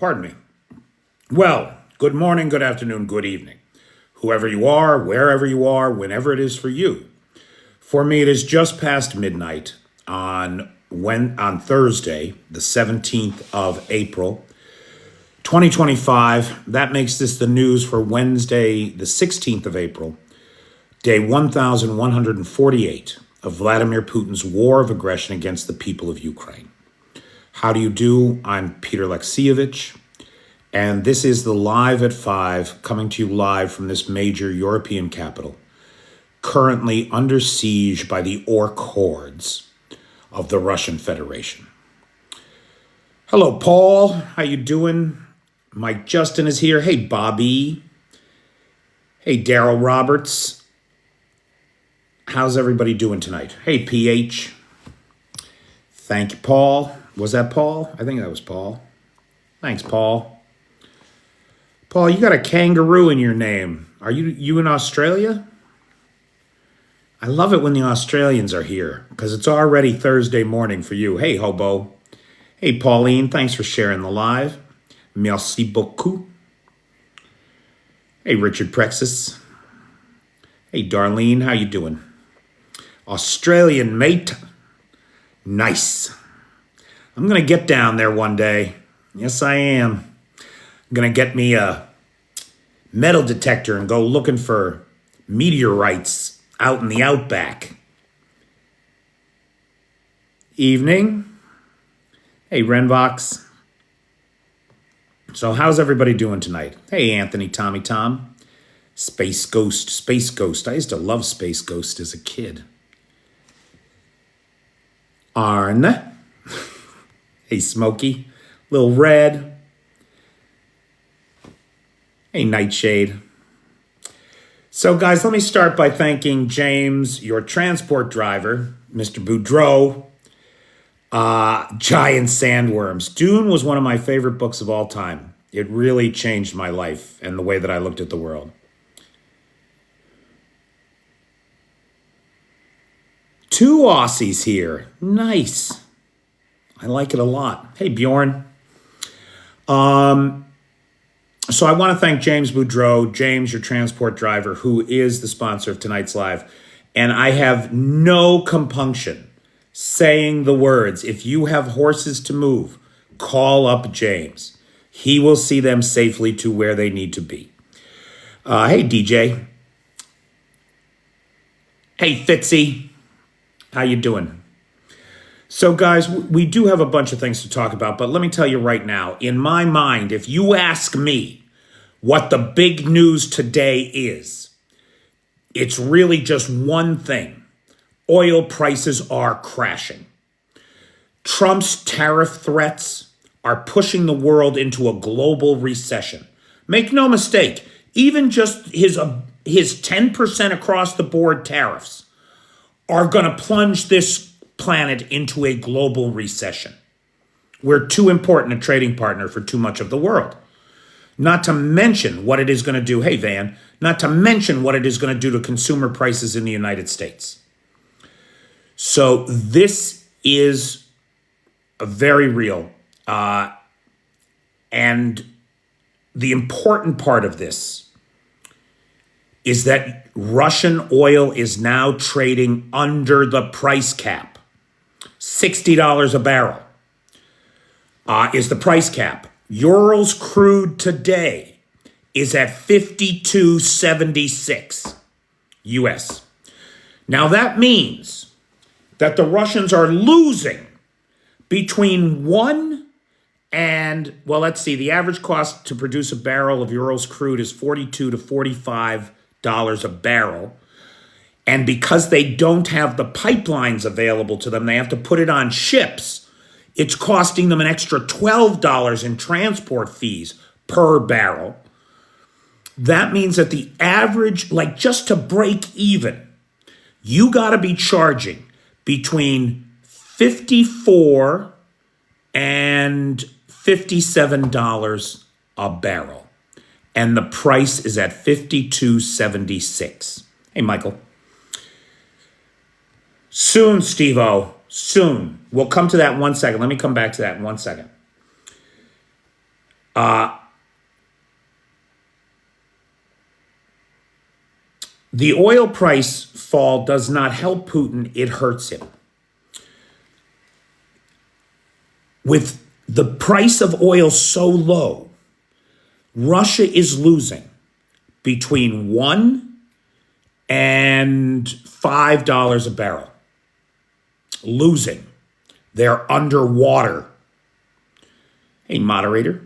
Pardon me. Well, good morning, good afternoon, good evening. Whoever you are, wherever you are, whenever it is for you. For me, it is just past midnight on Thursday, the 17th of April, 2025. That makes this the news for Wednesday, the 16th of April, day 1148 of Vladimir Putin's war of aggression against the people of Ukraine. How do you do? I'm Peter Alexievich, and this is the Live at 5, coming to you live from this major European capital, currently under siege by the orc hordes of the Russian Federation. Hello, Paul. How you doing? Mike Justin is here. Hey, Bobby. Hey, Daryl Roberts. How's everybody doing tonight? Hey, PH. Thank you, Paul. Was that Paul? I think that was Paul. Thanks, Paul. Paul, you got a kangaroo in your name. Are you in Australia? I love it when the Australians are here because it's already Thursday morning for you. Hey, Hobo. Hey, Pauline. Thanks for sharing the live. Merci beaucoup. Hey, Richard Prexis. Hey, Darlene. How you doing? Australian mate. Nice. I'm going to get down there one day. Yes, I am. I'm going to get me a metal detector and go looking for meteorites out in the outback. Evening. Hey, Renvox. So how's everybody doing tonight? Hey, Anthony, Tommy Tom. Space Ghost, Space Ghost. I used to love Space Ghost as a kid. Arn. Hey, Smokey. Lil Red. Hey, Nightshade. So, guys, let me start by thanking James, your transport driver, Mr. Boudreau, Giant Sandworms. Dune was one of my favorite books of all time. It really changed my life and the way that I looked at the world. 2 Aussies here. Nice. I like it a lot. Hey, Bjorn. So I want to thank James Boudreau, James, your transport driver, who is the sponsor of tonight's live. And I have no compunction saying the words, if you have horses to move, call up James. He will see them safely to where they need to be. Hey, DJ. Hey, Fitzy. How you doing? So, guys, we do have a bunch of things to talk about, but let me tell you right now, in my mind, if you ask me what the big news today is, it's really just one thing. Oil prices are crashing. Trump's tariff threats are pushing the world into a global recession. Make no mistake, even just his 10% across the board tariffs are going to plunge this planet into a global recession. We're too important a trading partner for too much of the world. Not to mention what it is going to do, hey Van, not to mention what it is going to do to consumer prices in the United States. So this is very real. And the important part of this is that Russian oil is now trading under the price cap. $60 a barrel is the price cap. Urals crude today is at 52.76 US. Now that means that the Russians are losing between the average cost to produce a barrel of Urals crude is $42 to $45 a barrel. And because they don't have the pipelines available to them, they have to put it on ships. It's costing them an extra $12 in transport fees per barrel. That means that the average, like just to break even, you got to be charging between $54 and $57 a barrel. And the price is at $52.76. Hey, Michael. Soon, Steve-O, soon. We'll come to that in 1 second. Let me come back to that in 1 second. The oil price fall does not help Putin, it hurts him. With the price of oil so low, Russia is losing between $1 and $5 a barrel. Losing. They're underwater. Hey, moderator.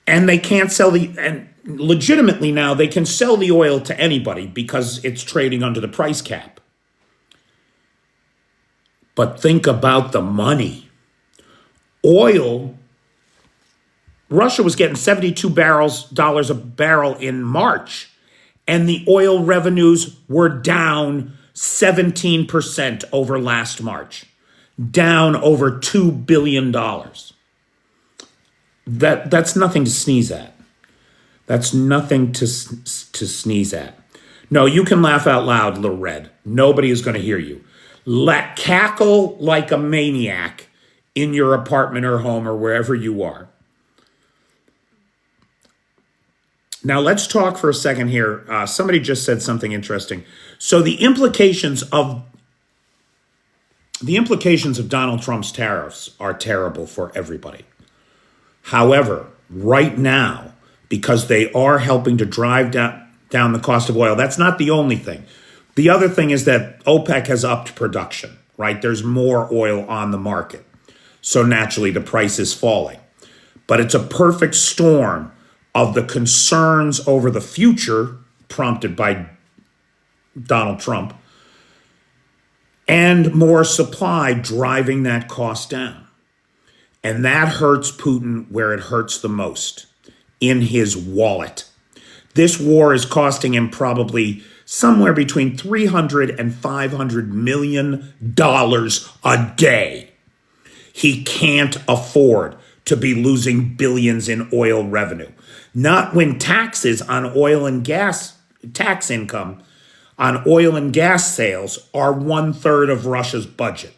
And they can't sell and legitimately now they can sell the oil to anybody because it's trading under the price cap. But think about the money. Oil, Russia was getting $72 a barrel in March, and the oil revenues were down 17% over last March, down over $2 billion. That's nothing to sneeze at. That's nothing to sneeze at. No, you can laugh out loud, Little Red. Nobody is going to hear you. Cackle like a maniac in your apartment or home or wherever you are. Now, let's talk for a second here. Somebody just said something interesting. So the implications of Donald Trump's tariffs are terrible for everybody. However, right now, because they are helping to drive down the cost of oil, that's not the only thing. The other thing is that OPEC has upped production, right? There's more oil on the market. So naturally, the price is falling. But it's a perfect storm of the concerns over the future prompted by Donald Trump and more supply driving that cost down. And that hurts Putin where it hurts the most, in his wallet. This war is costing him probably somewhere between $300 and $500 million a day. He can't afford to be losing billions in oil revenue. Not when taxes on oil and gas, tax income on oil and gas sales are 1/3 of Russia's budget.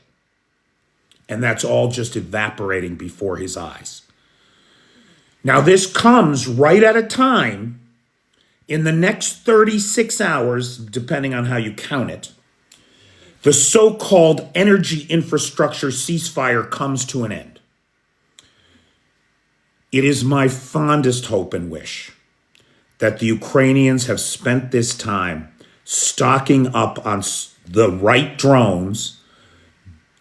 And that's all just evaporating before his eyes. Now, this comes right at a time in the next 36 hours, depending on how you count it, the so-called energy infrastructure ceasefire comes to an end. It is my fondest hope and wish that the Ukrainians have spent this time stocking up on the right drones,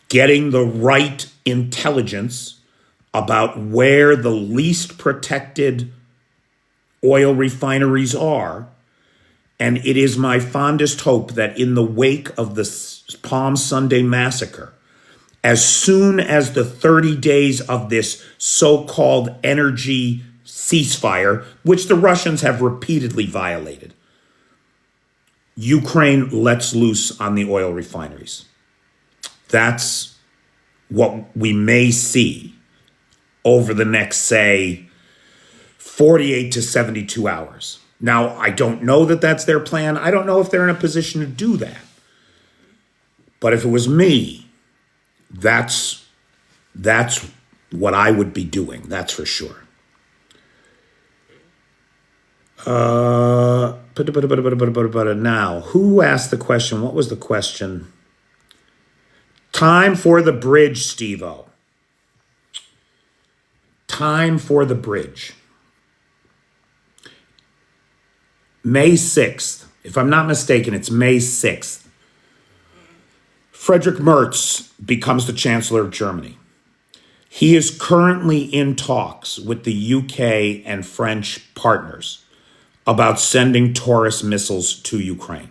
getting the right intelligence about where the least protected oil refineries are. And it is my fondest hope that in the wake of the Palm Sunday massacre, as soon as the 30 days of this so-called energy ceasefire, which the Russians have repeatedly violated, Ukraine lets loose on the oil refineries. That's what we may see over the next, say, 48 to 72 hours. Now, I don't know that that's their plan. I don't know if they're in a position to do that. But if it was me, that's what I would be doing. That's for sure. Now, who asked the question? What was the question? Time for the bridge, Steve-O. Time for the bridge. May 6th, if I'm not mistaken, it's May 6th. Friedrich Merz becomes the Chancellor of Germany. He is currently in talks with the UK and French partners about sending Taurus missiles to Ukraine.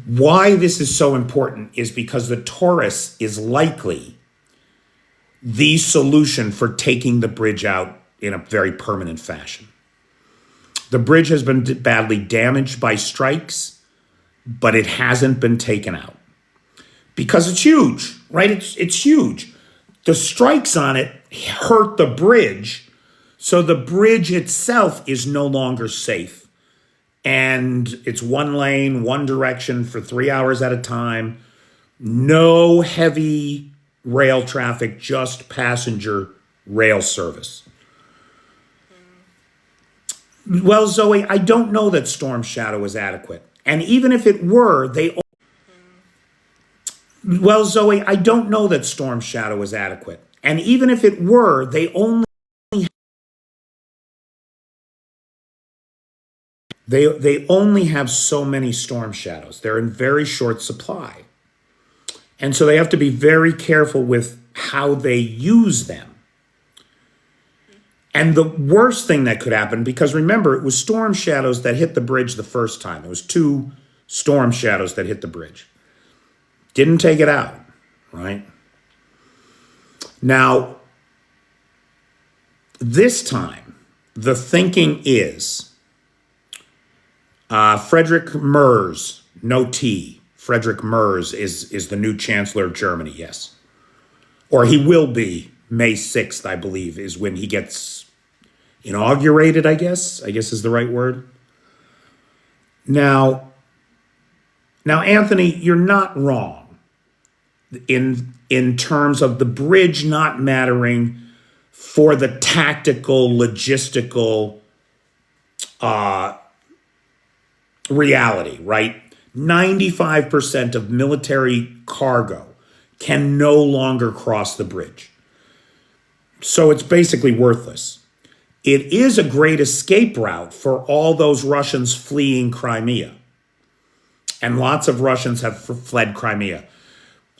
Why this is so important is because the Taurus is likely the solution for taking the bridge out in a very permanent fashion. The bridge has been badly damaged by strikes, but it hasn't been taken out because it's huge, right? It's huge. The strikes on it hurt the bridge, so the bridge itself is no longer safe. And it's one lane, one direction for 3 hours at a time. No heavy rail traffic, just passenger rail service. Well, Zoe, I don't know that Storm Shadow is adequate. And even if it were, Well, Zoe, I don't know that Storm Shadow is adequate. And even if it were, they only have so many Storm Shadows. They're in very short supply. And so they have to be very careful with how they use them. And the worst thing that could happen, because remember, it was Storm Shadows that hit the bridge the first time. It was 2 Storm Shadows that hit the bridge. Didn't take it out, right? Now, this time, the thinking is Frederick Merz, no T. Frederick Merz is the new Chancellor of Germany, yes. Or he will be May 6th, I believe, is when he gets inaugurated, I guess is the right word. Now, Anthony, you're not wrong in terms of the bridge not mattering for the tactical, logistical reality, right? 95% of military cargo can no longer cross the bridge. So it's basically worthless. It is a great escape route for all those Russians fleeing Crimea. And lots of Russians have fled Crimea.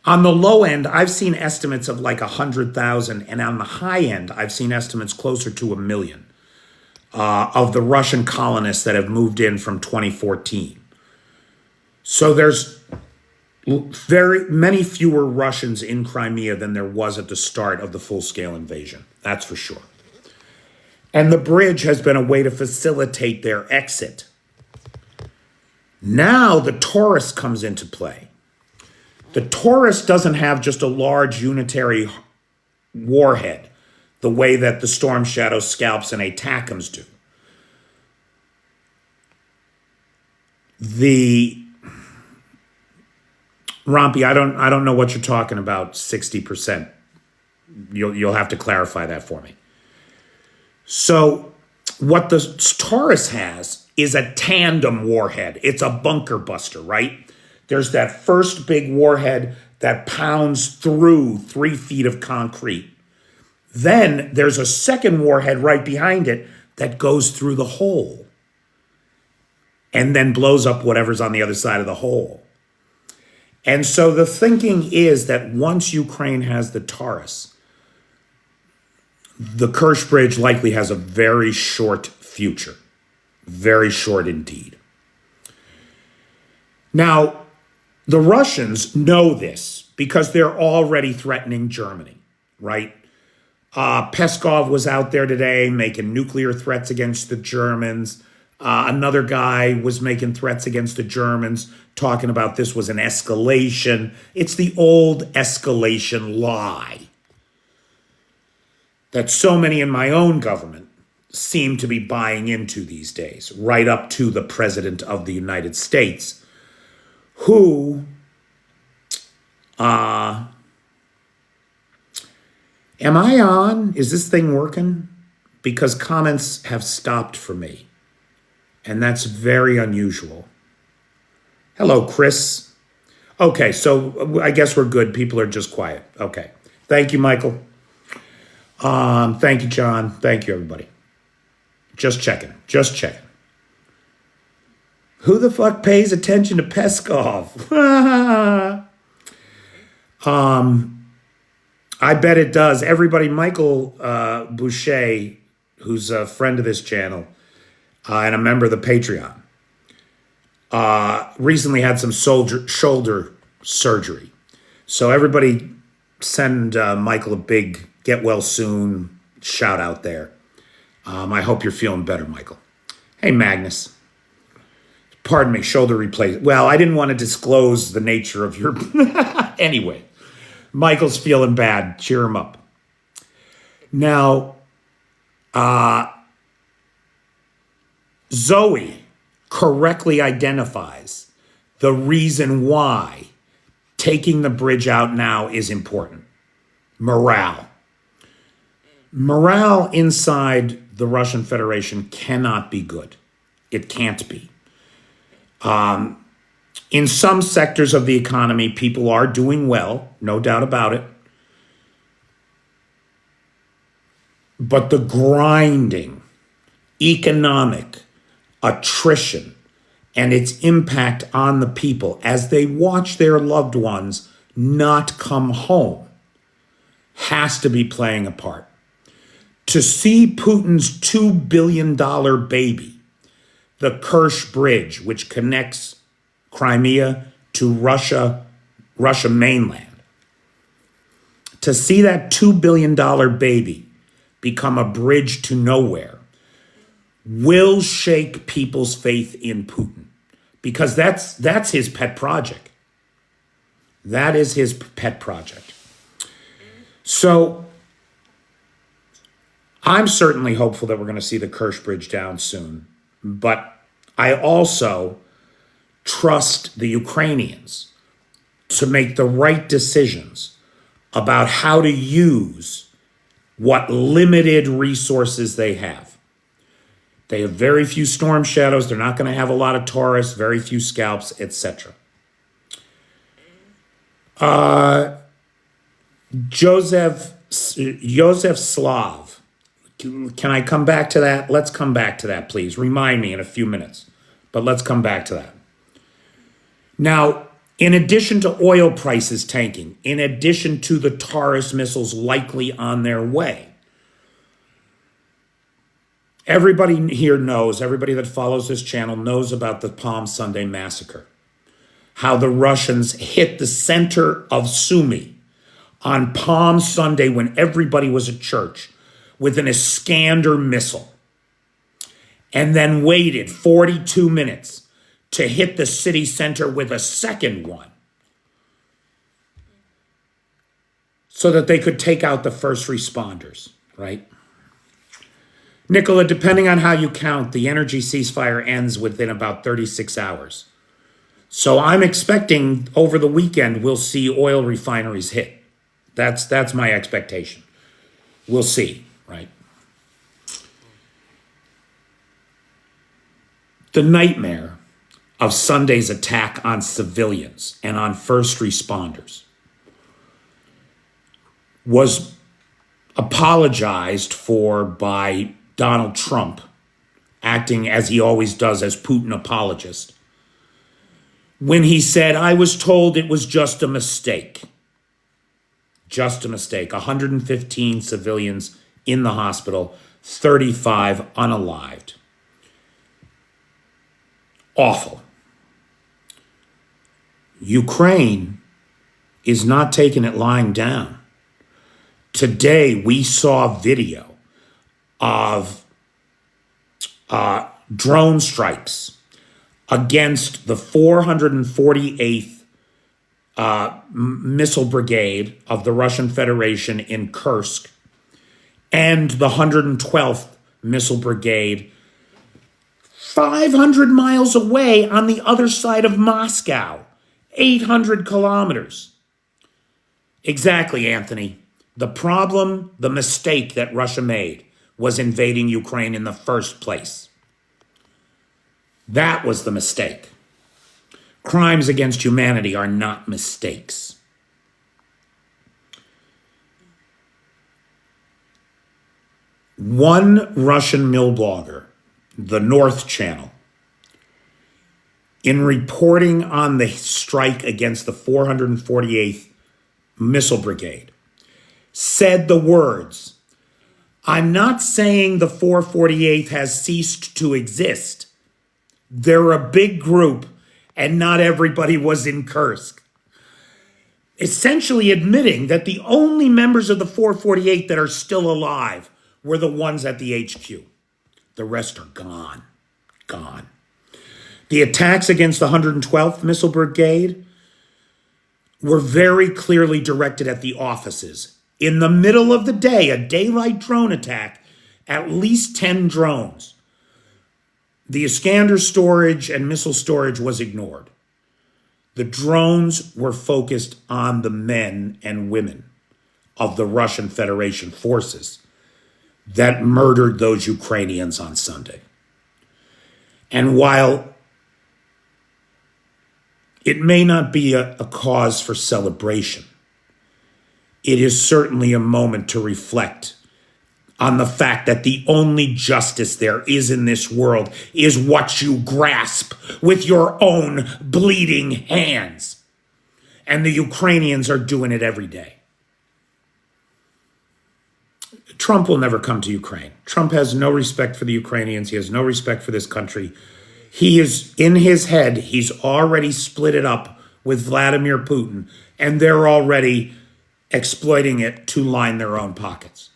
On the low end, I've seen estimates of like 100,000. And on the high end, I've seen estimates closer to 1 million of the Russian colonists that have moved in from 2014. So there's very many fewer Russians in Crimea than there was at the start of the full-scale invasion. That's for sure. And the bridge has been a way to facilitate their exit. Now the Taurus comes into play. The Taurus doesn't have just a large unitary warhead, the way that the Storm Shadow Scalps and ATACMS do. Rompy, I don't know what you're talking about, 60%. You'll have to clarify that for me. So what the Taurus has is a tandem warhead. It's a bunker buster, right? There's that first big warhead that pounds through 3 feet of concrete. Then there's a second warhead right behind it that goes through the hole and then blows up whatever's on the other side of the hole. And so the thinking is that once Ukraine has the Taurus, the Kursk Bridge likely has a very short future. Very short indeed. Now, the Russians know this because they're already threatening Germany, right? Peskov was out there today making nuclear threats against the Germans. Another guy was making threats against the Germans, talking about this was an escalation. It's the old escalation lie that so many in my own government seem to be buying into these days, right up to the President of the United States, who, am I on? Is this thing working? Because comments have stopped for me. And that's very unusual. Hello, Chris. Okay, so I guess we're good. People are just quiet. Okay. Thank you, Michael. Thank you, John. Thank you, everybody. Just checking. Who the fuck pays attention to Peskov? I bet it does. Everybody, Michael Boucher, who's a friend of this channel, and a member of the Patreon, recently had some shoulder surgery. So everybody send Michael a big get well soon shout out there. I hope you're feeling better, Michael. Hey, Magnus. Pardon me, shoulder replacement. Well, I didn't want to disclose the nature of your... Anyway, Michael's feeling bad. Cheer him up. Now, Zoe correctly identifies the reason why taking the bridge out now is important. Morale. Morale inside the Russian Federation cannot be good. It can't be. In some sectors of the economy, people are doing well, no doubt about it. But the grinding, economic attrition, and its impact on the people as they watch their loved ones not come home has to be playing a part. To see Putin's $2 billion baby, the Kursk bridge, which connects Crimea to Russia mainland, to see that $2 billion baby become a bridge to nowhere will shake people's faith in Putin, because that's his pet project. That is his pet project. So I'm certainly hopeful that we're going to see the Kursk bridge down soon, but I also trust the Ukrainians to make the right decisions about how to use what limited resources they have. They have very few storm shadows. They're not going to have a lot of Taurus, very few scalps, etc. Joseph Slav. Can I come back to that? Let's come back to that, please. Remind me in a few minutes, but let's come back to that. Now, in addition to oil prices tanking, in addition to the Taurus missiles likely on their way, everybody here knows, everybody that follows this channel knows about the Palm Sunday massacre. How the Russians hit the center of Sumy on Palm Sunday when everybody was at church with an Iskander missile, and then waited 42 minutes to hit the city center with a second one so that they could take out the first responders, right? Nicola, depending on how you count, the energy ceasefire ends within about 36 hours. So I'm expecting over the weekend we'll see oil refineries hit. That's my expectation. We'll see, right? The nightmare of Sunday's attack on civilians and on first responders was apologized for by Donald Trump, acting as he always does as Putin apologist, when he said, "I was told it was just a mistake." Just a mistake. 115 civilians in the hospital, 35 unalived. Awful. Ukraine is not taking it lying down. Today, we saw video of drone strikes against the 448th Missile Brigade of the Russian Federation in Kursk and the 112th Missile Brigade 500 miles away on the other side of Moscow, 800 kilometers. Exactly, Anthony. The problem, the mistake that Russia made was invading Ukraine in the first place. That was the mistake. Crimes against humanity are not mistakes. One Russian mill blogger, the North Channel, in reporting on the strike against the 448th Missile Brigade, said the words, "I'm not saying the 448th has ceased to exist. They're a big group, and not everybody was in Kursk." Essentially admitting that the only members of the 448 that are still alive were the ones at the HQ. The rest are gone. Gone. The attacks against the 112th Missile Brigade were very clearly directed at the offices. In the middle of the day, a daylight drone attack, at least 10 drones. The Iskander storage and missile storage was ignored. The drones were focused on the men and women of the Russian Federation forces that murdered those Ukrainians on Sunday. And while it may not be a cause for celebration, it is certainly a moment to reflect on the fact that the only justice there is in this world is what you grasp with your own bleeding hands. And the Ukrainians are doing it every day. Trump will never come to Ukraine. Trump has no respect for the Ukrainians. He has no respect for this country. He is, in his head, he's already split it up with Vladimir Putin, and they're already exploiting it to line their own pockets.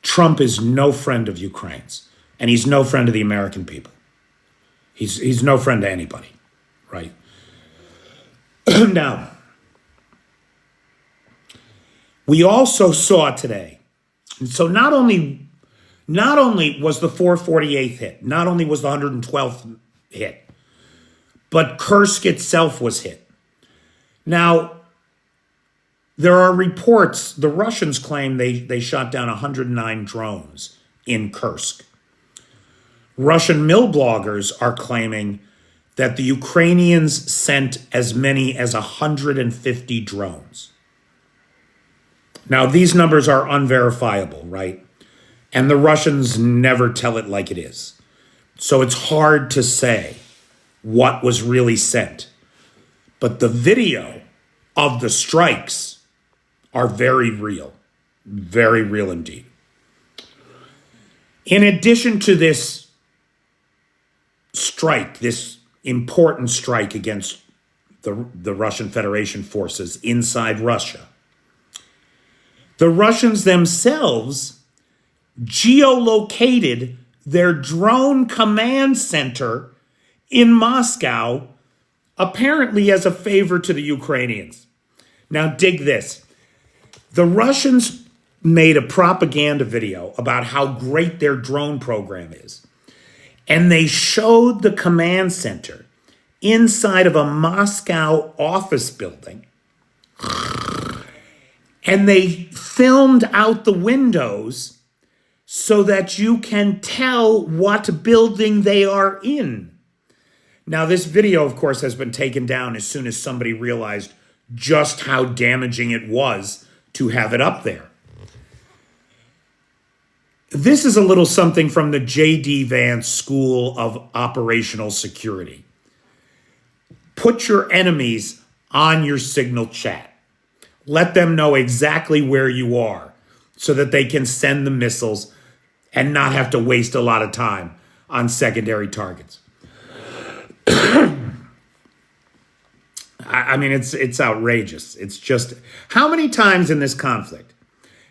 Trump is no friend of Ukraine's, and he's no friend of the American people. He's no friend to anybody, right? Now, we also saw today, and so not only was the 448th hit, not only was the 112th hit, but Kursk itself was hit. Now, there are reports, the Russians claim they shot down 109 drones in Kursk. Russian mill bloggers are claiming that the Ukrainians sent as many as 150 drones. Now, these numbers are unverifiable, right? And the Russians never tell it like it is. So it's hard to say what was really sent. But the video of the strikes are very real indeed. In addition to this strike, this important strike against the Russian Federation forces inside Russia, the Russians themselves geolocated their drone command center in Moscow, apparently as a favor to the Ukrainians. Now, dig this. The Russians made a propaganda video about how great their drone program is. And they showed the command center inside of a Moscow office building. And they filmed out the windows so that you can tell what building they are in. Now, this video, of course, has been taken down as soon as somebody realized just how damaging it was to have it up there. This is a little something from the J.D. Vance School of Operational Security. Put your enemies on your signal chat. Let them know exactly where you are so that they can send the missiles and not have to waste a lot of time on secondary targets. I mean, it's outrageous. It's just, how many times in this conflict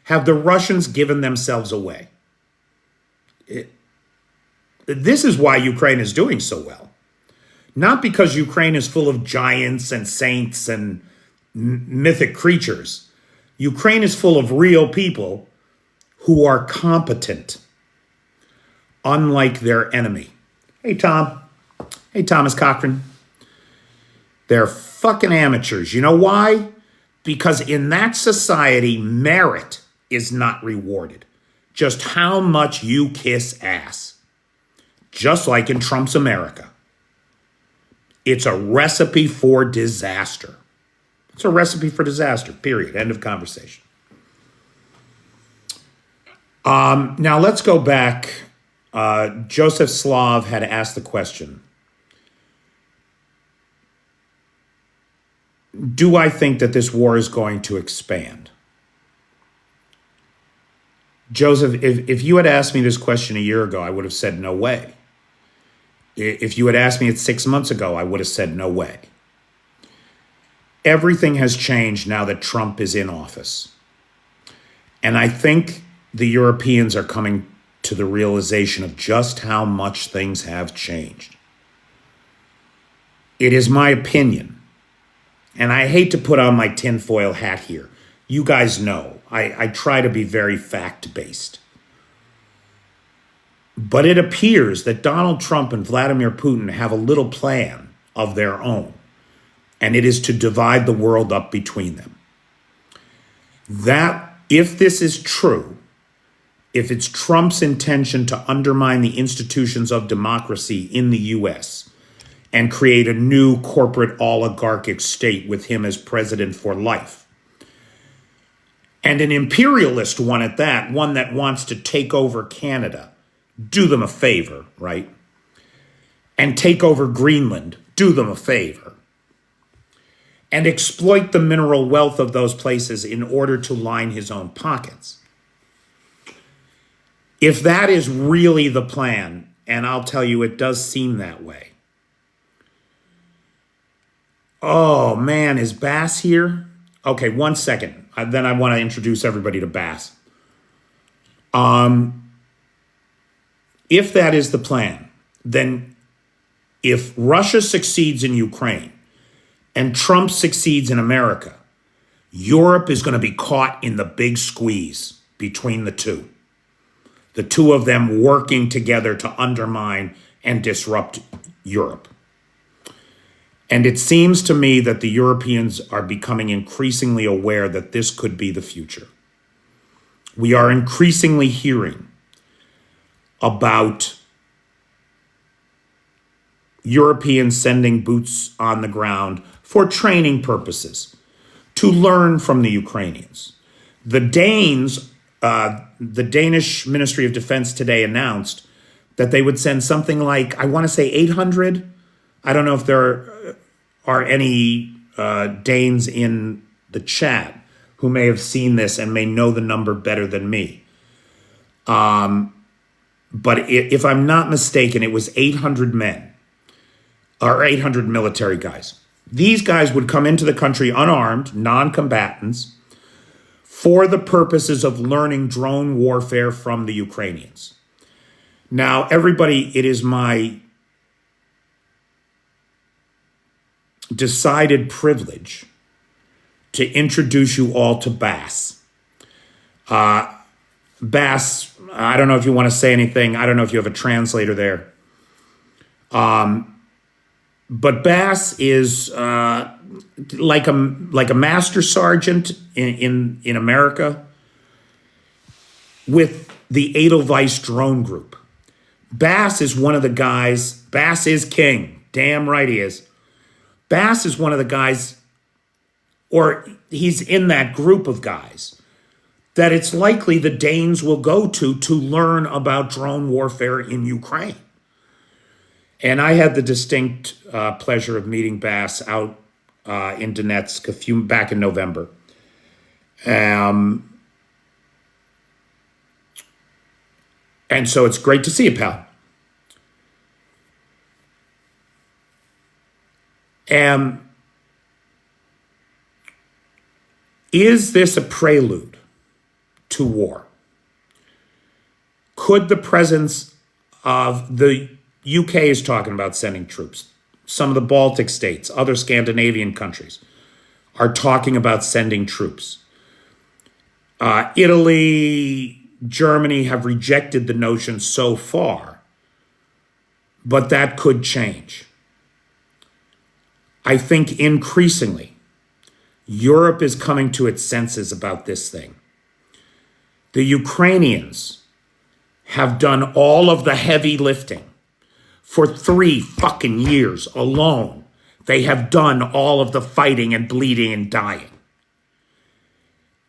have the Russians given themselves away? This is why Ukraine is doing so well. Not because Ukraine is full of giants and saints and mythic creatures. Ukraine is full of real people who are competent, unlike their enemy. Hey, Tom. Hey, Thomas Cochran. They're fucking amateurs. You know why? Because in that society, merit is not rewarded. Just how much you kiss ass. Just like in Trump's America. It's a recipe for disaster. It's a recipe for disaster, period. End of conversation. Now let's go back. Joseph Slav had asked the question, do I think that this war is going to expand? Joseph, if you had asked me this question a year ago, I would have said no way. If you had asked me it 6 months ago, I would have said no way. Everything has changed now that Trump is in office. And I think the Europeans are coming to the realization of just how much things have changed. It is my opinion, and I hate to put on my tinfoil hat here. You guys know, I try to be very fact-based. But it appears that Donald Trump and Vladimir Putin have a little plan of their own, and it is to divide the world up between them. That If this is true, if it's Trump's intention to undermine the institutions of democracy in the US and create a new corporate oligarchic state with him as president for life, and an imperialist one at that, one that wants to take over Canada, do them a favor, right? And take over Greenland, do them a favor. And exploit the mineral wealth of those places in order to line his own pockets. If that is really the plan, and I'll tell you, it does seem that way. Oh man, is Bass here? Okay, 1 second. Then I want to introduce everybody to Bass. If that is the plan, then if Russia succeeds in Ukraine and Trump succeeds in America, Europe is going to be caught in the big squeeze between the two. The two of them working together to undermine and disrupt Europe. And it seems to me that the Europeans are becoming increasingly aware that this could be the future. We are increasingly hearing about Europeans sending boots on the ground for training purposes to learn from the Ukrainians. The Danes, the Danish Ministry of Defense today announced that they would send something like, I want to say 800. I don't know if there are any Danes in the chat who may have seen this and may know the number better than me. But if I'm not mistaken, it was 800 men or 800 military guys. These guys would come into the country unarmed, non-combatants, for the purposes of learning drone warfare from the Ukrainians. Now, everybody, it is my decided privilege to introduce you all to Bass. Bass, I don't know if you want to say anything. I don't know if you have a translator there. But Bass is like a master sergeant in America with the Edelweiss drone group. Bass is one of the guys, Bass is king, damn right he is. Bass is one of the guys, or he's in that group of guys, that it's likely the Danes will go to learn about drone warfare in Ukraine. And I had the distinct pleasure of meeting Bass out in Donetsk back in November. And so it's great to see you, pal. Is this a prelude to war? Could the presence of the UK is talking about sending troops. Some of the Baltic states, other Scandinavian countries are talking about sending troops. Italy, Germany have rejected the notion so far, but that could change. I think increasingly, Europe is coming to its senses about this thing. The Ukrainians have done all of the heavy lifting. For 3 fucking years alone, they have done all of the fighting and bleeding and dying.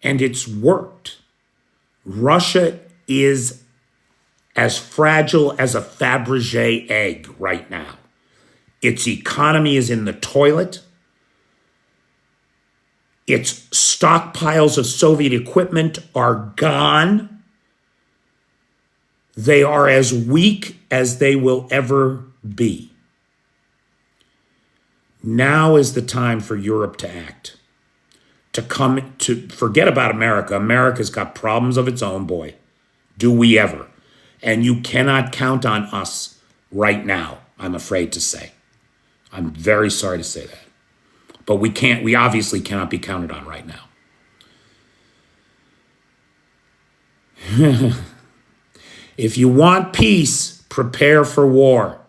And it's worked. Russia is as fragile as a Fabergé egg right now. Its economy is in the toilet. Its stockpiles of Soviet equipment are gone. They are as weak as they will ever be. Now is the time for Europe to act, to forget about America. America's got problems of its own, boy. Do we ever? And you cannot count on us right now, I'm afraid to say. I'm very sorry to say that. But we obviously cannot be counted on right now. If you want peace, prepare for war.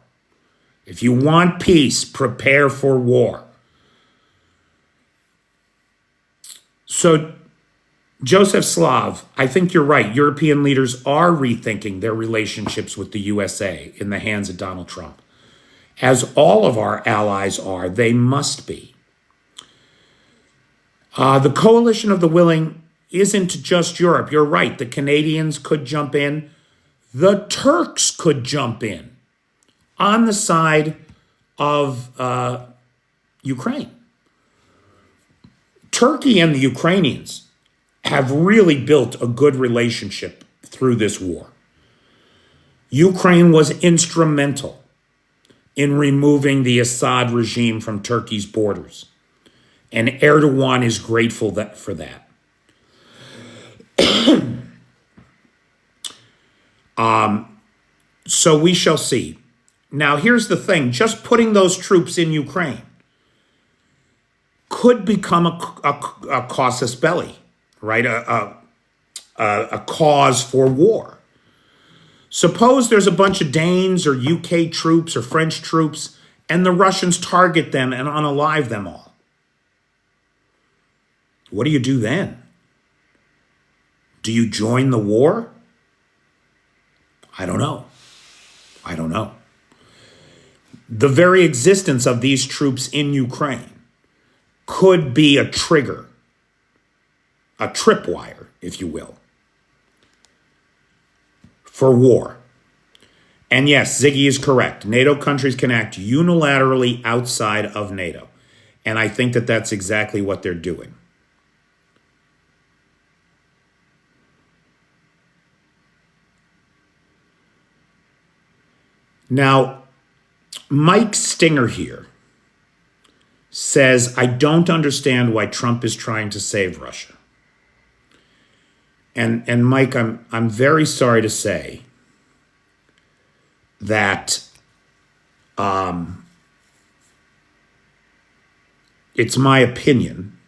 If you want peace, prepare for war. So Joseph Slav, I think you're right. European leaders are rethinking their relationships with the USA in the hands of Donald Trump. As all of our allies are, they must be. The coalition of the willing isn't just Europe. You're right. The Canadians could jump in. The Turks could jump in on the side of Ukraine. Turkey and the Ukrainians have really built a good relationship through this war. Ukraine was instrumental in removing the Assad regime from Turkey's borders. And Erdogan is grateful for that. So we shall see. Now, here's the thing. Just putting those troops in Ukraine could become a casus belli, right? A cause for war. Suppose there's a bunch of Danes or UK troops or French troops, and the Russians target them and unalive them all. What do you do then? Do you join the war? I don't know. The very existence of these troops in Ukraine could be a trigger, a tripwire, if you will, for war. And yes, Ziggy is correct. NATO countries can act unilaterally outside of NATO. And I think that that's exactly what they're doing. Now, Mike Stinger here says, I don't understand why Trump is trying to save Russia. And Mike, I'm very sorry to say that it's my opinion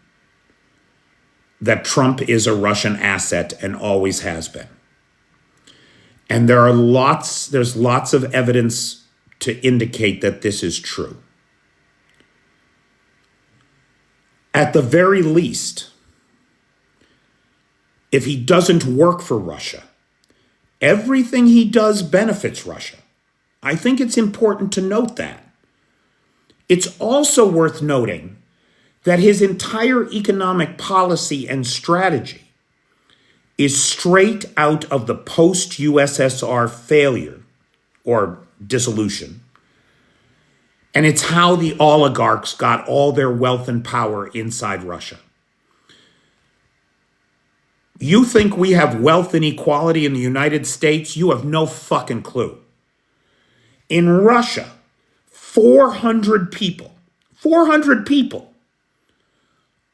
that Trump is a Russian asset and always has been. And there's lots of evidence to indicate that this is true. At the very least, if he doesn't work for Russia, everything he does benefits Russia. I think it's important to note that. It's also worth noting that his entire economic policy and strategy is straight out of the post-USSR failure or dissolution. And it's how the oligarchs got all their wealth and power inside Russia. You think we have wealth inequality in the United States? You have no fucking clue. In Russia, 400 people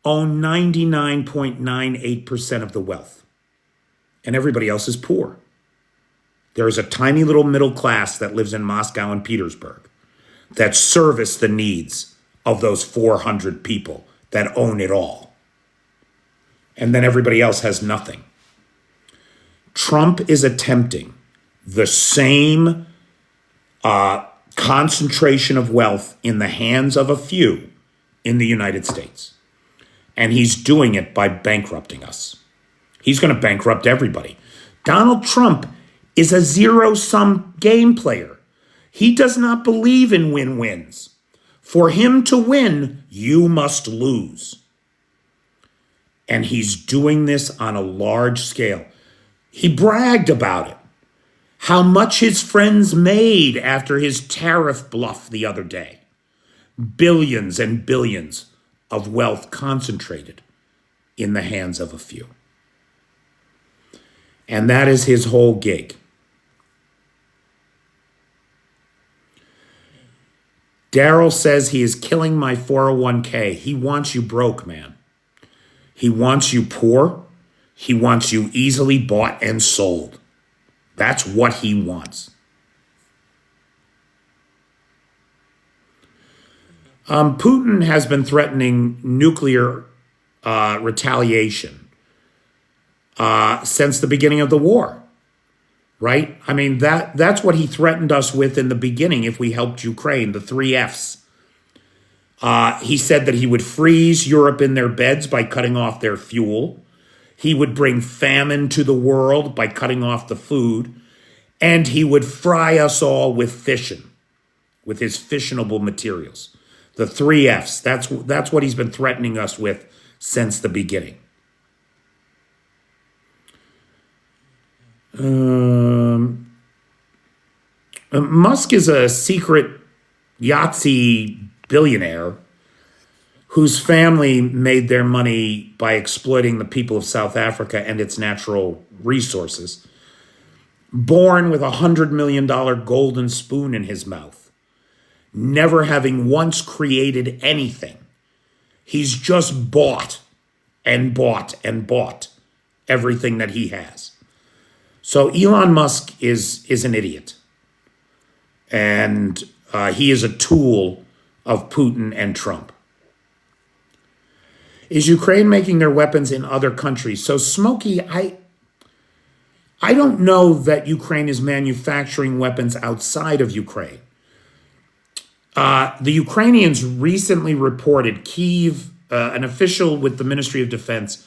own 99.98% of the wealth. And everybody else is poor. There is a tiny little middle class that lives in Moscow and Petersburg that service the needs of those 400 people that own it all. And then everybody else has nothing. Trump is attempting the same concentration of wealth in the hands of a few in the United States. And he's doing it by bankrupting us. He's going to bankrupt everybody. Donald Trump is a zero-sum game player. He does not believe in win-wins. For him to win, you must lose. And he's doing this on a large scale. He bragged about it. How much his friends made after his tariff bluff the other day. Billions and billions of wealth concentrated in the hands of a few. And that is his whole gig. Daryl says he is killing my 401k. He wants you broke, man. He wants you poor. He wants you easily bought and sold. That's what he wants. Putin has been threatening nuclear retaliation since the beginning of the war, right? I mean, that's what he threatened us with in the beginning if we helped Ukraine, the 3 Fs. He said that he would freeze Europe in their beds by cutting off their fuel. He would bring famine to the world by cutting off the food, and he would fry us all with fission, with his fissionable materials. The three Fs, that's what he's been threatening us with since the beginning. Musk is a secret Yahtzee billionaire whose family made their money by exploiting the people of South Africa and its natural resources. Born with $100 million golden spoon in his mouth, never having once created anything. He's just bought and bought and bought everything that he has. So Elon Musk is an idiot. And he is a tool of Putin and Trump. Is Ukraine making their weapons in other countries? So Smokey, I don't know that Ukraine is manufacturing weapons outside of Ukraine. The Ukrainians recently reported, Kyiv, an official with the Ministry of Defense,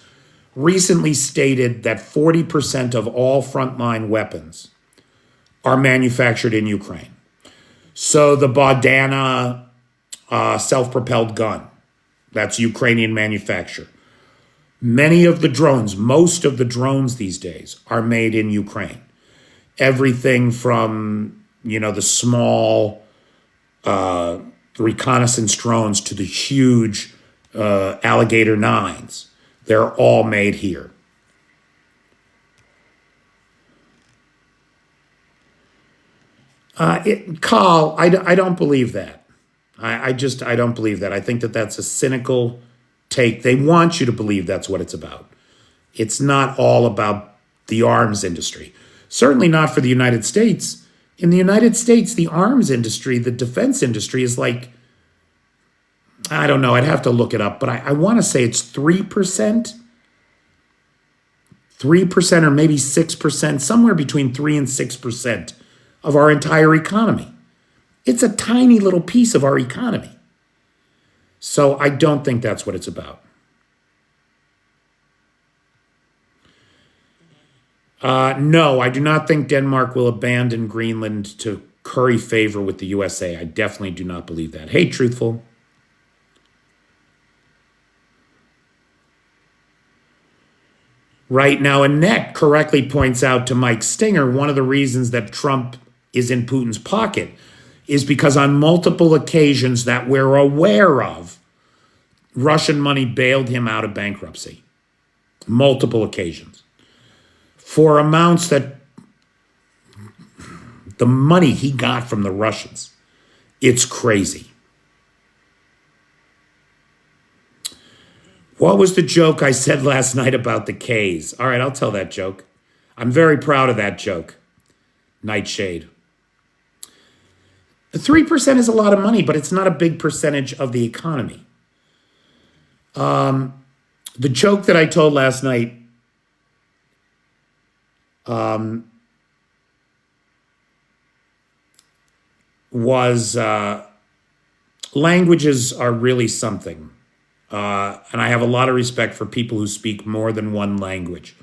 recently stated that 40% of all frontline weapons are manufactured in Ukraine. So the Bodana self-propelled gun, that's Ukrainian manufacture. Many of the drones, most of the drones these days are made in Ukraine. Everything from, the small reconnaissance drones to the huge Alligator 9s. They're all made here. Carl, I don't believe that. I don't believe that. I think that that's a cynical take. They want you to believe that's what it's about. It's not all about the arms industry. Certainly not for the United States. In the United States, the arms industry, the defense industry is like, I don't know, I'd have to look it up, but I want to say it's 3%. 3% or maybe 6%, somewhere between 3 and 6% of our entire economy. It's a tiny little piece of our economy. So I don't think that's what it's about. No, I do not think Denmark will abandon Greenland to curry favor with the USA. I definitely do not believe that. Hey, Truthful. Right now, Annette correctly points out to Mike Stinger, one of the reasons that Trump is in Putin's pocket is because on multiple occasions that we're aware of, Russian money bailed him out of bankruptcy. Multiple occasions. For amounts that the money he got from the Russians, it's crazy. What was the joke I said last night about the K's? All right, I'll tell that joke. I'm very proud of that joke. Nightshade. 3% is a lot of money, but it's not a big percentage of the economy. The joke that I told last night was languages are really something. And I have a lot of respect for people who speak more than one language.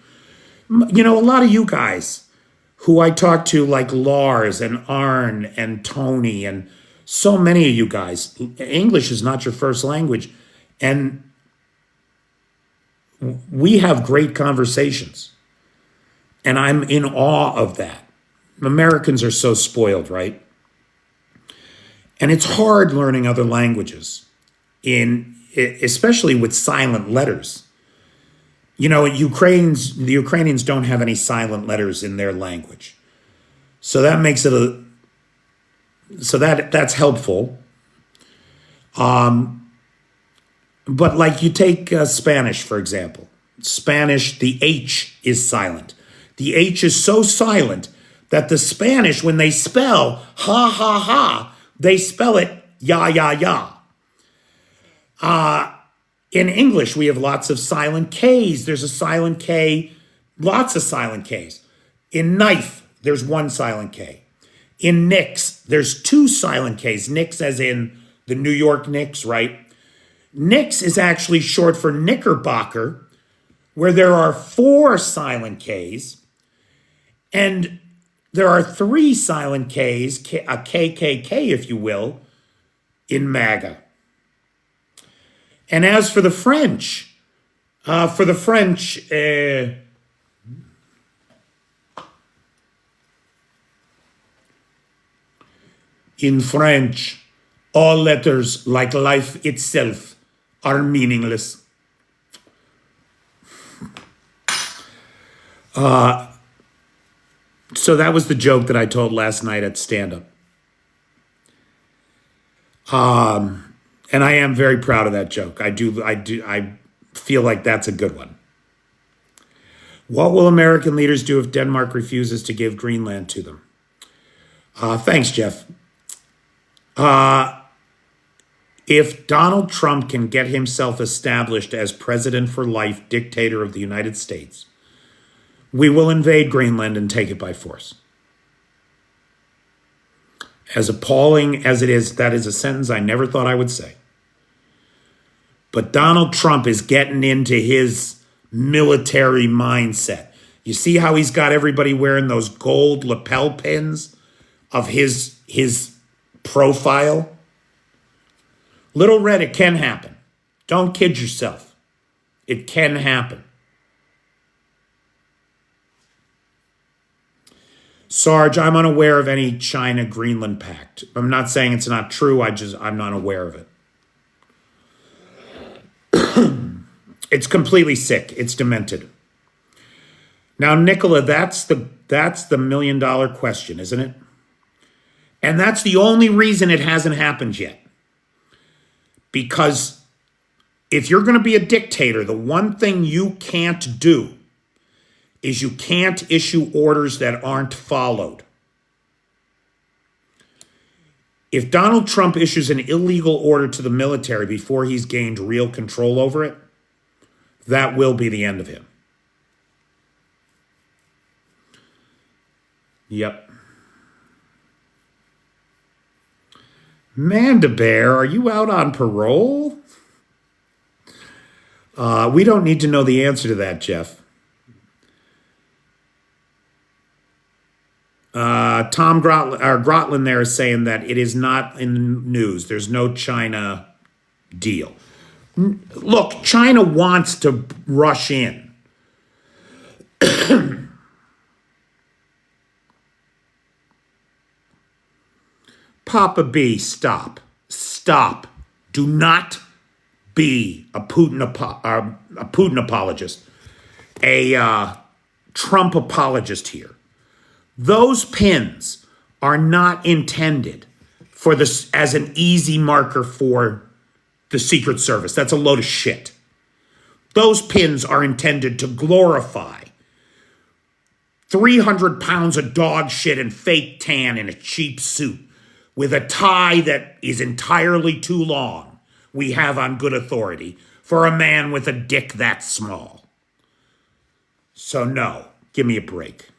A lot of you guys who I talk to, like Lars and Arn and Tony, and so many of you guys, English is not your first language. And we have great conversations. And I'm in awe of that. Americans are so spoiled, right? And it's hard learning other languages, especially with silent letters. The Ukrainians don't have any silent letters in their language. So that makes it that's helpful. But like you take Spanish, for example. Spanish, the H is silent. The H is so silent that the Spanish, when they spell ha, ha, ha, they spell it ya, ya, ya. In English, we have lots of silent Ks. There's a silent K, lots of silent Ks. In knife, there's one silent K. In Knicks, there's two silent Ks. Knicks as in the New York Knicks, right? Knicks is actually short for Knickerbocker, where there are 4 silent Ks and there are 3 silent Ks, a KKK, if you will, in MAGA. And as for the French, in French, all letters, like life itself, are meaningless. So that was the joke that I told last night at stand-up. And I am very proud of that joke. I feel like that's a good one. What will American leaders do if Denmark refuses to give Greenland to them? Thanks, Jeff. If Donald Trump can get himself established as president for life, dictator of the United States, we will invade Greenland and take it by force. As appalling as it is, that is a sentence I never thought I would say. But Donald Trump is getting into his military mindset. You see how he's got everybody wearing those gold lapel pins of his profile? Little Red, it can happen. Don't kid yourself. It can happen. Sarge, I'm unaware of any China-Greenland pact. I'm not saying it's not true. I'm not aware of it. It's completely sick. It's demented. Now, Nicola, that's the $1 million question, isn't it? And that's the only reason it hasn't happened yet. Because if you're going to be a dictator, the one thing you can't do is you can't issue orders that aren't followed. If Donald Trump issues an illegal order to the military before he's gained real control over it, that will be the end of him. Yep. Manda Bear, are you out on parole? We don't need to know the answer to that, Jeff. Tom Grotland there is saying that it is not in the news. There's no China deal. Look, China wants to rush in. Papa B, stop. Stop. Do not be a Putin apologist, a Trump apologist here. Those pins are not intended for this as an easy marker for the Secret Service. That's a load of shit. Those pins are intended to glorify 300 pounds of dog shit and fake tan in a cheap suit with a tie that is entirely too long, we have on good authority, for a man with a dick that small. So no, give me a break.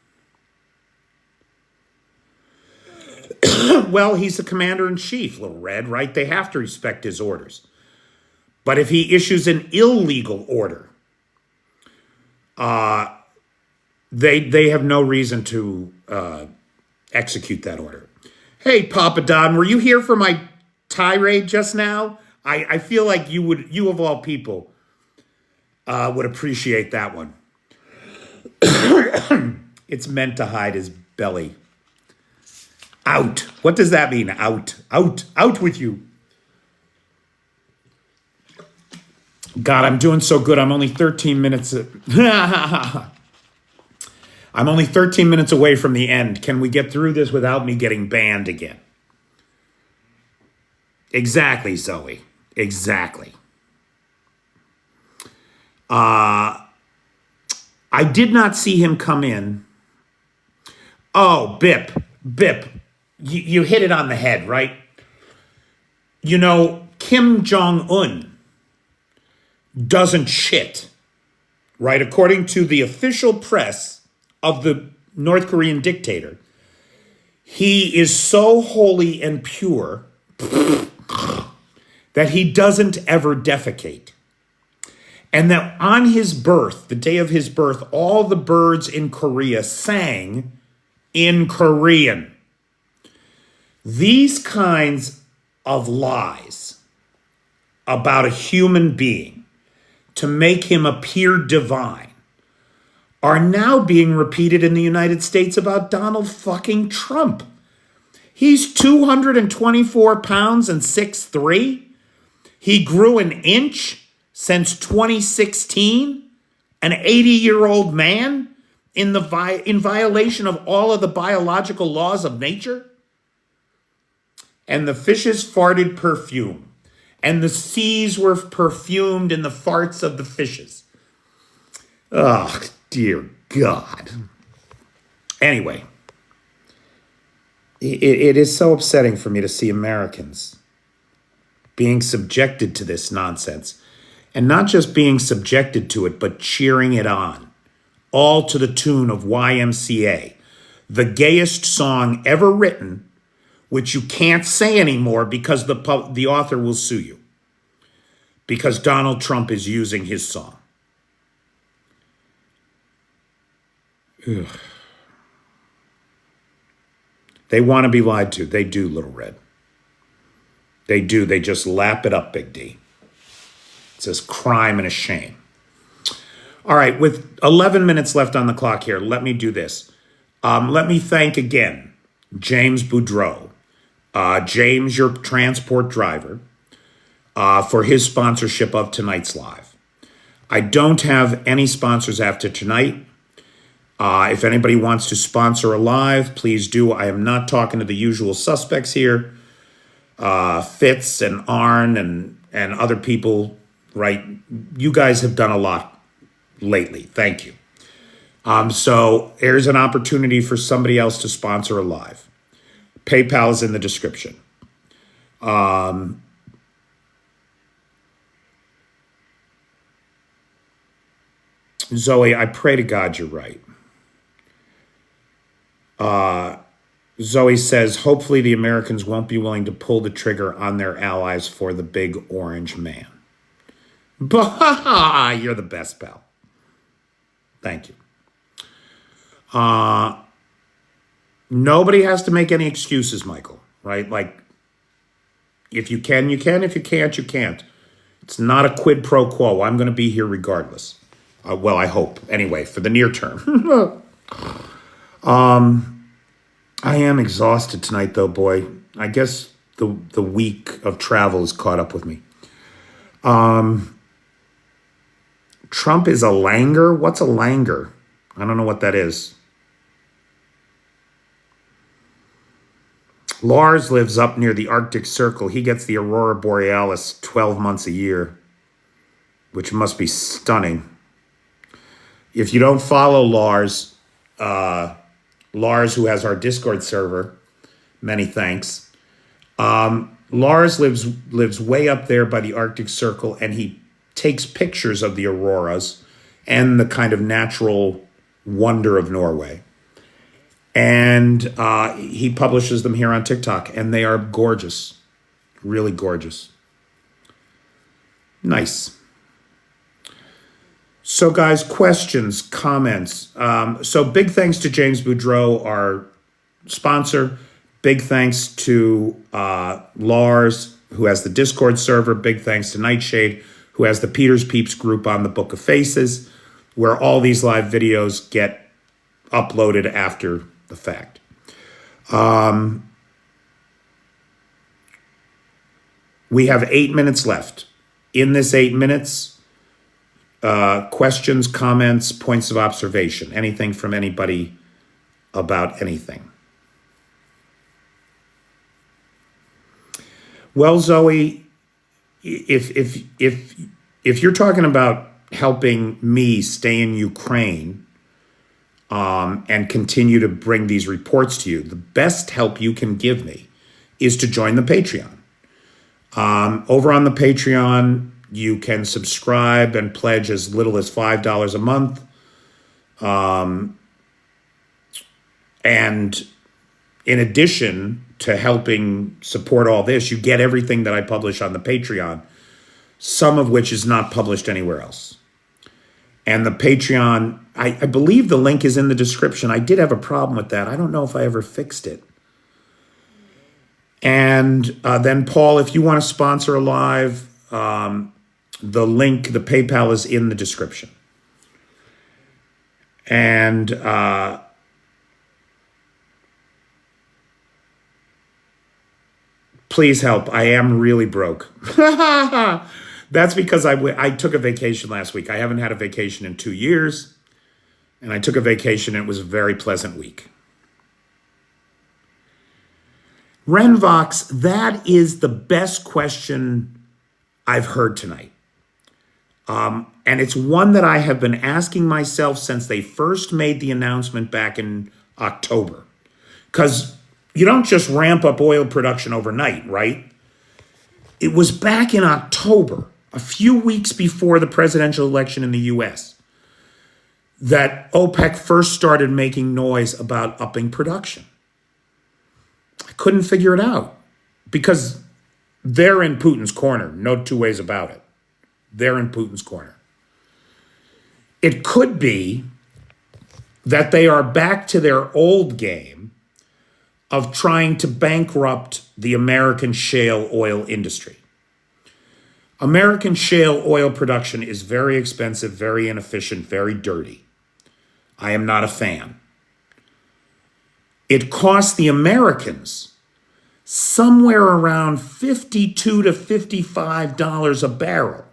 Well, he's the commander-in-chief, Little Red, right? They have to respect his orders. But if he issues an illegal order, they have no reason to execute that order. Hey, Papa Don, were you here for my tirade just now? I feel like you of all people, would appreciate that one. It's meant to hide his belly. Out. What does that mean? Out. Out. Out with you. God, I'm doing so good. I'm only 13 minutes. I'm only 13 minutes away from the end. Can we get through this without me getting banned again? Exactly, Zoe. Exactly. I did not see him come in. Oh, Bip. You hit it on the head, right? You know, Kim Jong-un doesn't shit, right? According to the official press of the North Korean dictator, he is so holy and pure that he doesn't ever defecate. And that on his birth, the day of his birth, all the birds in Korea sang in Korean. These kinds of lies about a human being to make him appear divine are now being repeated in the United States about Donald fucking Trump. He's 224 pounds and 6'3". He grew an inch since 2016. An 80-year-old man in violation of all of the biological laws of nature. And the fishes farted perfume. And the seas were perfumed in the farts of the fishes. Oh, dear God. Anyway, it is so upsetting for me to see Americans being subjected to this nonsense. And not just being subjected to it, but cheering it on. All to the tune of YMCA. The gayest song ever written, which you can't say anymore because the author will sue you. Because Donald Trump is using his song. Ugh. They want to be lied to. They do, Little Red. They do. They just lap it up, Big D. It's a crime and a shame. All right, with 11 minutes left on the clock here, let me do this. Let me thank again James Boudreau. James, your transport driver, for his sponsorship of tonight's live. I don't have any sponsors after tonight. If anybody wants to sponsor a live, please do. I am not talking to the usual suspects here. Fitz and Arn and other people, right? You guys have done a lot lately. Thank you. So here's an opportunity for somebody else to sponsor a live. PayPal is in the description. Zoe, I pray to God you're right. Zoe says, hopefully the Americans won't be willing to pull the trigger on their allies for the big orange man. Bah, you're the best, pal. Thank you. Nobody has to make any excuses, Michael, right? Like, if you can, you can. If you can't, you can't. It's not a quid pro quo. I'm going to be here regardless. Well, I hope. Anyway, for the near term. I am exhausted tonight, though, boy. I guess the week of travel has caught up with me. Trump is a langer? What's a langer? I don't know what that is. Lars lives up near the Arctic Circle. He gets the Aurora Borealis 12 months a year, which must be stunning. If you don't follow Lars, who has our Discord server, many thanks. Lars lives way up there by the Arctic Circle, and he takes pictures of the auroras and the kind of natural wonder of Norway. And he publishes them here on TikTok, and they are gorgeous, really gorgeous. Nice. So, guys, questions, comments. So big thanks to James Boudreau, our sponsor. Big thanks to Lars, who has the Discord server. Big thanks to Nightshade, who has the Peter's Peeps group on the Book of Faces, where all these live videos get uploaded after the fact. We have 8 minutes left. In this 8 minutes, questions, comments, points of observation, anything from anybody about anything. Well, Zoe, if you're talking about helping me stay in Ukraine and continue to bring these reports to you, the best help you can give me is to join the Patreon. Over on the Patreon, you can subscribe and pledge as little as $5 a month. And in addition to helping support all this, you get everything that I publish on the Patreon, some of which is not published anywhere else. And the Patreon, I believe the link is in the description. I did have a problem with that. I don't know if I ever fixed it. And then, Paul, if you want to sponsor a live, the link, the PayPal is in the description. And please help. I am really broke. That's because I took a vacation last week. I haven't had a vacation in 2 years. And I took a vacation, and it was a very pleasant week. Renvox, that is the best question I've heard tonight. And it's one that I have been asking myself since they first made the announcement back in October. Because you don't just ramp up oil production overnight, right? It was back in October, a few weeks before the presidential election in the US, that OPEC first started making noise about upping production. I couldn't figure it out because they're in Putin's corner. No two ways about it. They're in Putin's corner. It could be that they are back to their old game of trying to bankrupt the American shale oil industry. American shale oil production is very expensive, very inefficient, very dirty. I am not a fan. It costs the Americans somewhere around $52 to $55 a barrel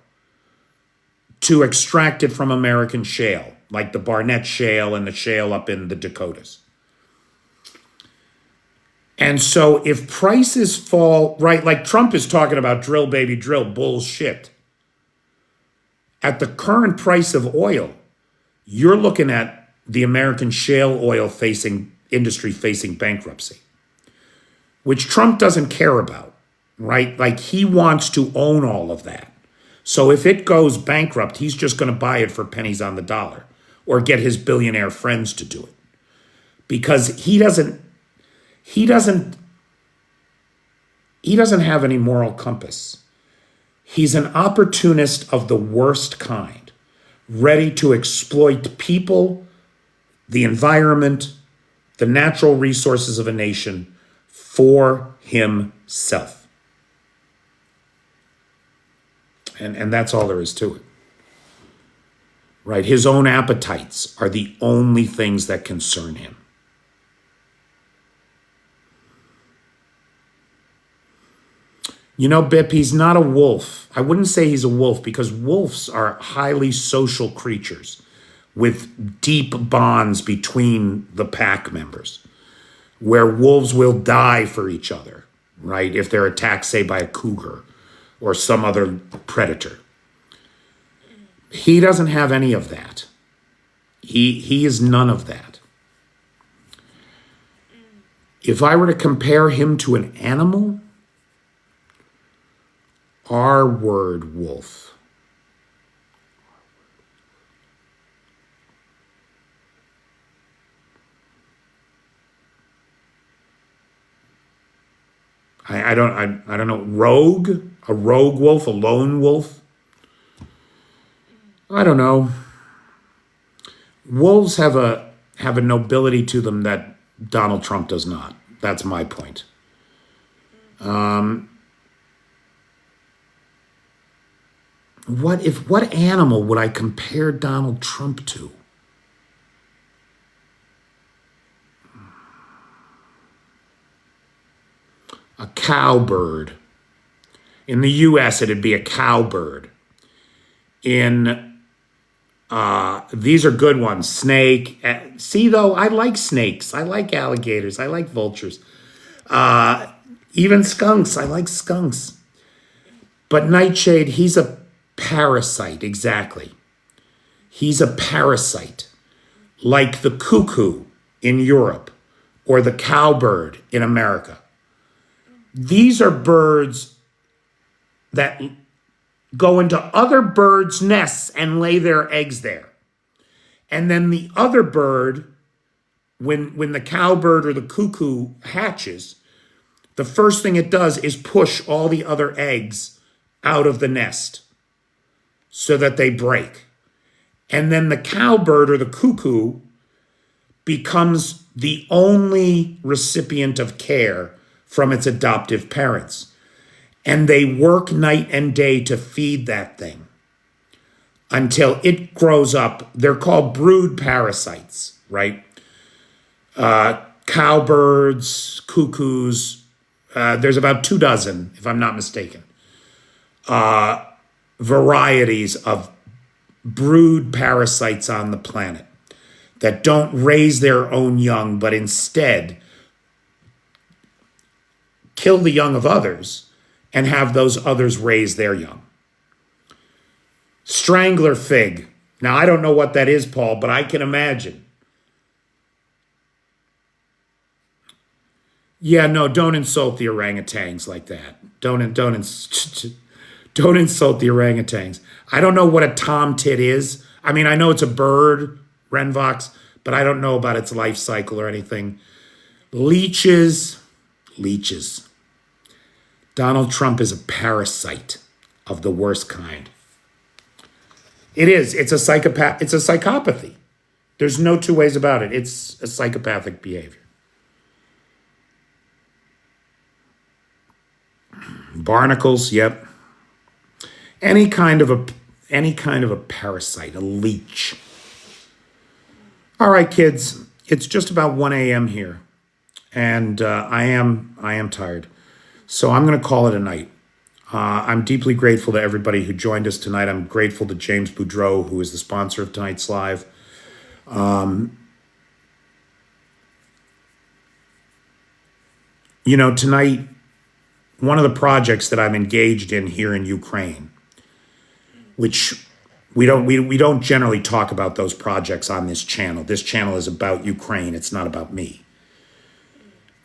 to extract it from American shale, like the Barnett Shale and the shale up in the Dakotas. And so if prices fall, right, like Trump is talking about drill, baby, drill, bullshit. At the current price of oil, you're looking at the American shale oil industry facing bankruptcy, which Trump doesn't care about, right? Like he wants to own all of that. So if it goes bankrupt, he's just going to buy it for pennies on the dollar or get his billionaire friends to do it because he doesn't have any moral compass. He's an opportunist of the worst kind, ready to exploit people, the environment, the natural resources of a nation for himself. And that's all there is to it. Right? His own appetites are the only things that concern him. You know, Bip, he's not a wolf. I wouldn't say he's a wolf because wolves are highly social creatures with deep bonds between the pack members, where wolves will die for each other, right? If they're attacked, say, by a cougar or some other predator. He doesn't have any of that. He is none of that. If I were to compare him to an animal, our word wolf. I don't know. Rogue? A rogue wolf? A lone wolf? I don't know. Wolves have a nobility to them that Donald Trump does not. That's my point. What animal would I compare Donald Trump to? A cowbird. In the US, it'd be a cowbird. In these are good ones. Snake. See, though, I like snakes. I like alligators. I like vultures. Even skunks. I like skunks. But Nightshade, he's a parasite, exactly. He's a parasite, like the cuckoo in Europe or the cowbird in America. These are birds that go into other birds' nests and lay their eggs there. And then the other bird, when the cowbird or the cuckoo hatches, the first thing it does is push all the other eggs out of the nest so that they break. And then the cowbird or the cuckoo becomes the only recipient of care from its adoptive parents. And they work night and day to feed that thing until it grows up. They're called brood parasites, right? Cowbirds, cuckoos, there's about 24, if I'm not mistaken, varieties of brood parasites on the planet that don't raise their own young, but instead kill the young of others and have those others raise their young. Strangler fig. Now, I don't know what that is, Paul, but I can imagine. Yeah, no, don't insult the orangutans like that. Don't insult the orangutans. I don't know what a tomtit is. I mean, I know it's a bird, Renvox, but I don't know about its life cycle or anything. Leeches. Donald Trump is a parasite of the worst kind. It is. It's a psychopath. It's a psychopathy. There's no two ways about it. It's a psychopathic behavior. Barnacles, yep. Any kind of a parasite, a leech. All right, kids. It's just about 1 a.m. here, and I am tired. So I'm going to call it a night. I'm deeply grateful to everybody who joined us tonight. I'm grateful to James Boudreau, who is the sponsor of tonight's live. Tonight, one of the projects that I'm engaged in here in Ukraine, which we don't generally talk about those projects on this channel. This channel is about Ukraine. It's not about me.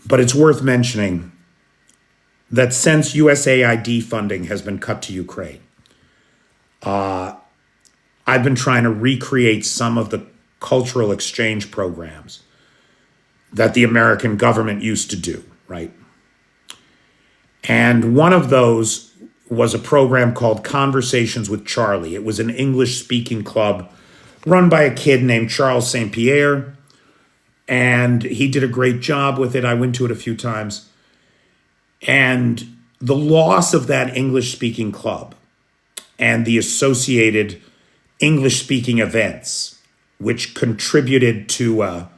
But it's worth mentioning that since USAID funding has been cut to Ukraine, I've been trying to recreate some of the cultural exchange programs that the American government used to do, right? And one of those was a program called Conversations with Charlie. It was an English-speaking club run by a kid named Charles St. Pierre, and he did a great job with it. I went to it a few times. And the loss of that English-speaking club and the associated English-speaking events, which contributed to a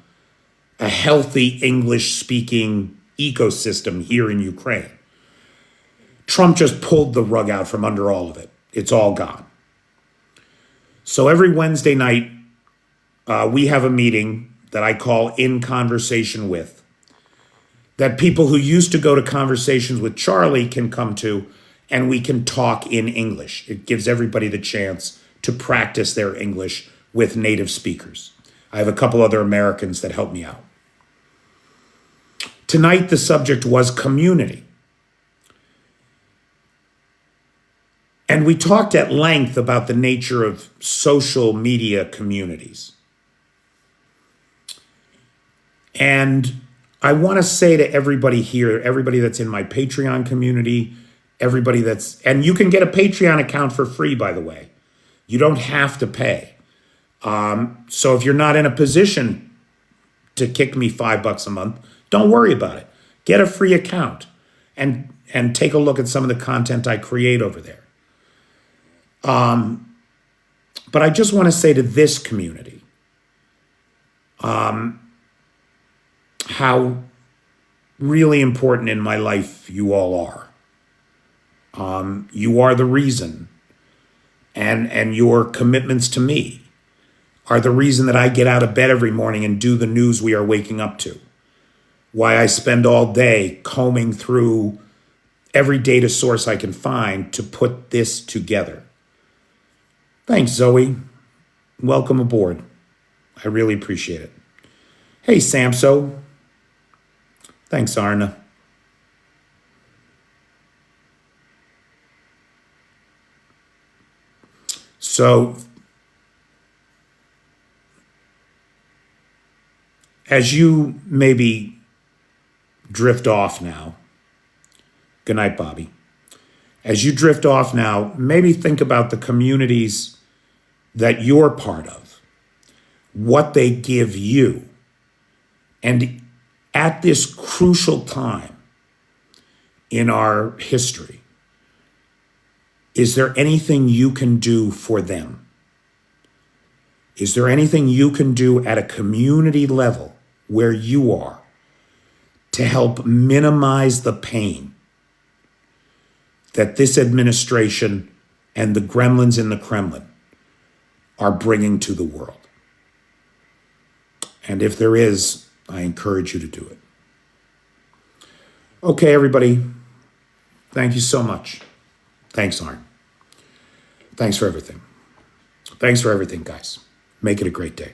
healthy English-speaking ecosystem here in Ukraine, Trump just pulled the rug out from under all of it. It's all gone. So every Wednesday night, we have a meeting that I call In Conversation With, that people who used to go to Conversations with Charlie can come to, and we can talk in English. It gives everybody the chance to practice their English with native speakers. I have a couple other Americans that help me out. Tonight, the subject was community. And we talked at length about the nature of social media communities. And I want to say to everybody here, everybody that's in my Patreon community, and you can get a Patreon account for free, by the way. You don't have to pay. So if you're not in a position to kick me $5 a month, don't worry about it. Get a free account and take a look at some of the content I create over there. But I just want to say to this community, how really important in my life you all are. You are the reason, and your commitments to me are the reason that I get out of bed every morning and do the news we are waking up to. Why I spend all day combing through every data source I can find to put this together. Thanks, Zoe. Welcome aboard. I really appreciate it. Hey, Samso. Thanks, Arna. So, as you maybe drift off now, good night, Bobby. As you drift off now, maybe think about the communities that you're part of, what they give you. And at this crucial time in our history, is there anything you can do for them? Is there anything you can do at a community level where you are to help minimize the pain that this administration and the gremlins in the Kremlin are bringing to the world? And if there is, I encourage you to do it. Okay, everybody. Thank you so much. Thanks, Arn. Thanks for everything. Thanks for everything, guys. Make it a great day.